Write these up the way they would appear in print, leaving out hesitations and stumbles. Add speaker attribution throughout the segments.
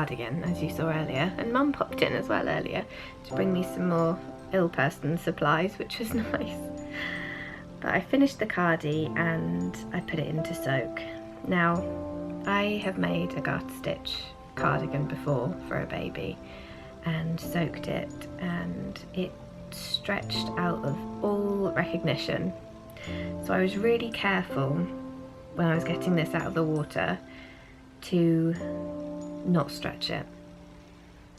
Speaker 1: cardigan, as you saw earlier, and Mum popped in as well earlier to bring me some more ill person supplies, which was nice. But I finished the cardi and I put it into soak. Now, I have made a garter stitch cardigan before for a baby and soaked it, and it stretched out of all recognition. So I was really careful when I was getting this out of the water to not stretch it.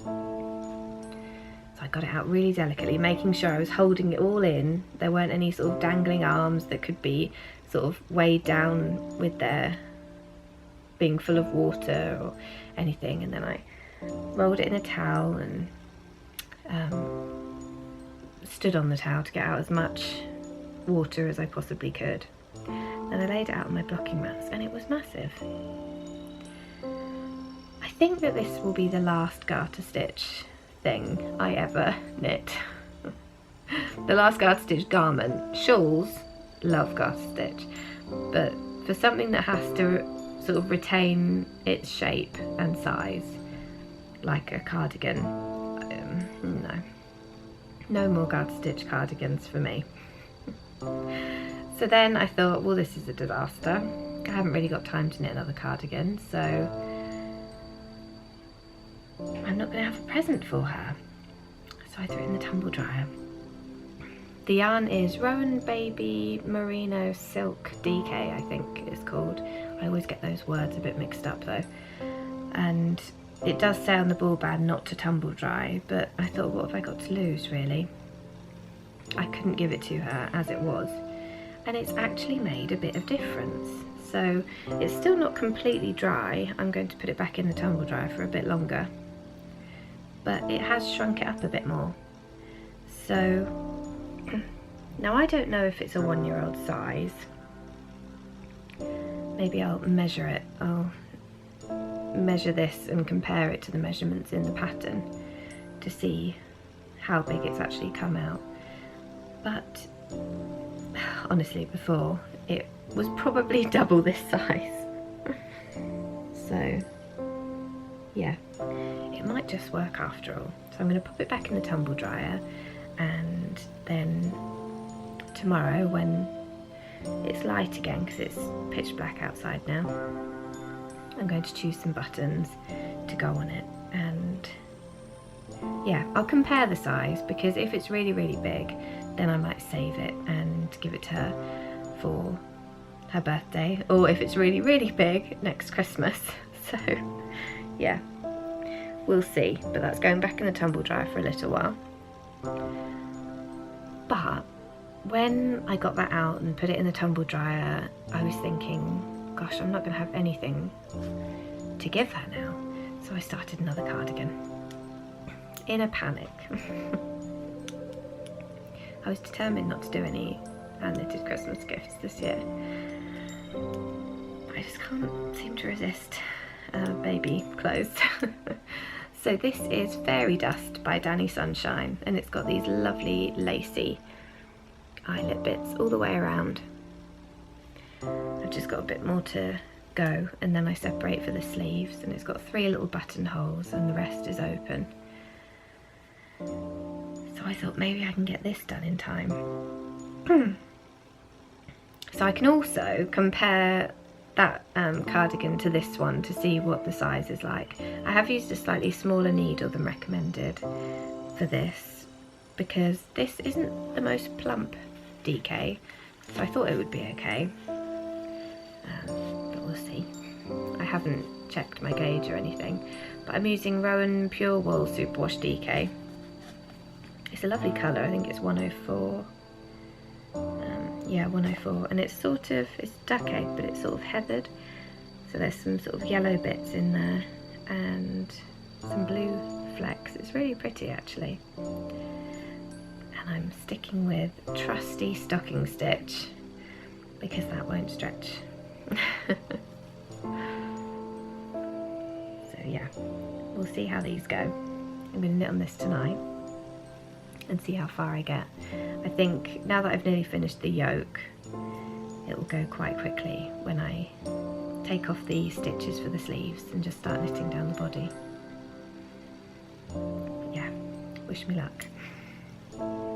Speaker 1: So I got it out really delicately, making sure I was holding it all in. There weren't any sort of dangling arms that could be sort of weighed down with their being full of water or anything. And then I rolled it in a towel and stood on the towel to get out as much water as I possibly could. Then I laid it out on my blocking mats, and it was massive. I think that this will be the last garter stitch thing I ever knit. The last garter stitch garment. Shawls, love garter stitch, but for something that has to sort of retain its shape and size, like a cardigan, no more garter stitch cardigans for me. So then I thought, well, this is a disaster. I haven't really got time to knit another cardigan, so I'm not going to have a present for her. So I threw it in the tumble dryer. The yarn is Rowan Baby Merino Silk DK, I think it's called. I always get those words a bit mixed up though. And it does say on the ball band not to tumble dry, but I thought, what have I got to lose, really? I couldn't give it to her as it was. And it's actually made a bit of difference. So it's still not completely dry. I'm going to put it back in the tumble dryer for a bit longer. But it has shrunk it up a bit more. So now I don't know if it's a 1-year-old size. Maybe I'll measure it. I'll measure this and compare it to the measurements in the pattern to see how big it's actually come out. But honestly, before it was probably double this size. So yeah, it might just work after all. So I'm going to pop it back in the tumble dryer, and then tomorrow when it's light again, because it's pitch black outside now, I'm going to choose some buttons to go on it. And yeah, I'll compare the size, because if it's really big, then I might save it and give it to her for her birthday, or if it's really big, next Christmas. So yeah, we'll see. But that's going back in the tumble dryer for a little while. But when I got that out and put it in the tumble dryer, I was thinking, gosh, I'm not going to have anything to give her now. So I started another cardigan in a panic. I was determined not to do any hand-knitted Christmas gifts this year. I just can't seem to resist baby clothes. So this is Fairy Dust by Danny Sunshine, and it's got these lovely lacy eyelet bits all the way around. I've just got a bit more to go, and then I separate for the sleeves, and it's got 3 little buttonholes and the rest is open. So I thought maybe I can get this done in time. So I can also compare that cardigan to this one to see what the size is like. I have used a slightly smaller needle than recommended for this, because this isn't the most plump DK, so I thought it would be okay. But we'll see. I haven't checked my gauge or anything, but I'm using Rowan Pure Wool Superwash DK. It's a lovely colour, I think it's 104. Yeah, 104, and it's sort of, it's duck egg, but it's sort of heathered. So there's some sort of yellow bits in there and some blue flecks. It's really pretty actually. And I'm sticking with trusty stocking stitch because that won't stretch. So yeah, we'll see how these go. I'm going to knit on this tonight and see how far I get. I think now that I've nearly finished the yoke, it will go quite quickly when I take off the stitches for the sleeves and just start knitting down the body. yeah, wish me luck.